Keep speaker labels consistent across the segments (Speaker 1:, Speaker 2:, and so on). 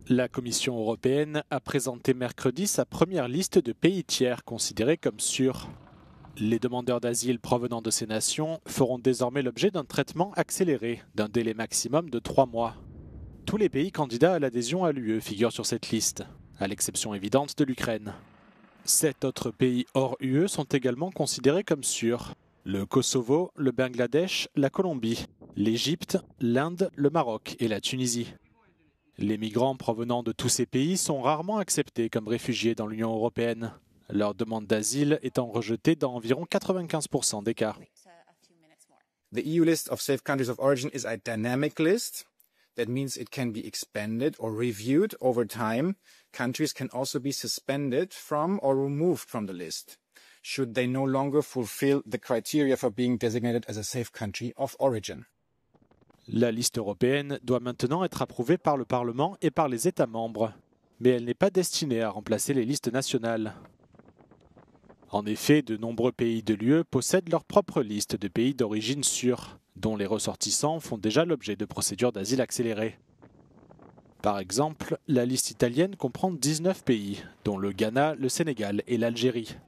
Speaker 1: La Commission européenne a présenté mercredi sa première liste de pays tiers considérés comme sûrs. Les demandeurs d'asile provenant de ces nations feront désormais l'objet d'un traitement accéléré d'un délai maximum de 3 mois. Tous les pays candidats à l'adhésion à l'UE figurent sur cette liste, à l'exception évidente de l'Ukraine. 7 autres pays hors UE sont également considérés comme sûrs. Le Kosovo, le Bangladesh, la Colombie, l'Égypte, l'Inde, le Maroc et la Tunisie. Les migrants provenant de tous ces pays sont rarement acceptés comme réfugiés dans l'Union européenne, leur demande d'asile étant rejetée dans environ 95% des cas.
Speaker 2: The EU list of safe countries of origin is a dynamic list. That means it can be expanded or reviewed over time. Countries can also be suspended from or removed from the list, should they no longer fulfill the criteria for being designated as a safe country of origin.
Speaker 1: La liste européenne doit maintenant être approuvée par le Parlement et par les États membres, mais elle n'est pas destinée à remplacer les listes nationales. En effet, de nombreux pays de l'UE possèdent leur propre liste de pays d'origine sûrs, dont les ressortissants font déjà l'objet de procédures d'asile accélérées. Par exemple, la liste italienne comprend 19 pays, dont le Ghana, le Sénégal et l'Algérie.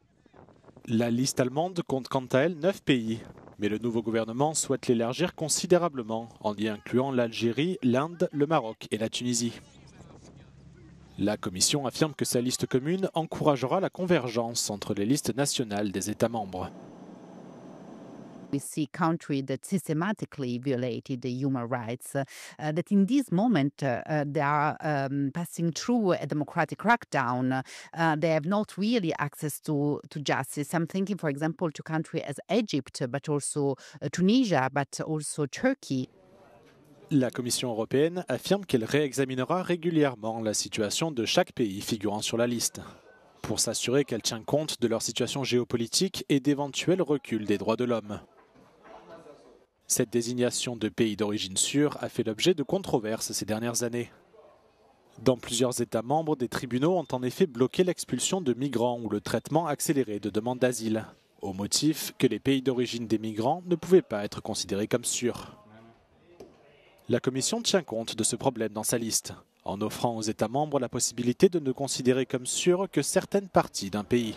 Speaker 1: La liste allemande compte quant à elle 9 pays, mais le nouveau gouvernement souhaite l'élargir considérablement, en y incluant l'Algérie, l'Inde, le Maroc et la Tunisie. La Commission affirme que sa liste commune encouragera la convergence entre les listes nationales des États membres.
Speaker 3: We see countries that systematically violated the human rights, that in this moment they are passing through a democratic crackdown. They have not really access to justice. I'm thinking, for example, to countries as Egypt, but also Tunisia, but also Turkey.
Speaker 1: La Commission européenne affirme qu'elle réexaminera régulièrement la situation de chaque pays figurant sur la liste, pour s'assurer qu'elle tient compte de leur situation géopolitique et d'éventuels reculs des droits de l'homme. Cette désignation de pays d'origine sûre a fait l'objet de controverses ces dernières années. Dans plusieurs États membres, des tribunaux ont en effet bloqué l'expulsion de migrants ou le traitement accéléré de demandes d'asile, au motif que les pays d'origine des migrants ne pouvaient pas être considérés comme sûrs. La Commission tient compte de ce problème dans sa liste, en offrant aux États membres la possibilité de ne considérer comme sûres que certaines parties d'un pays.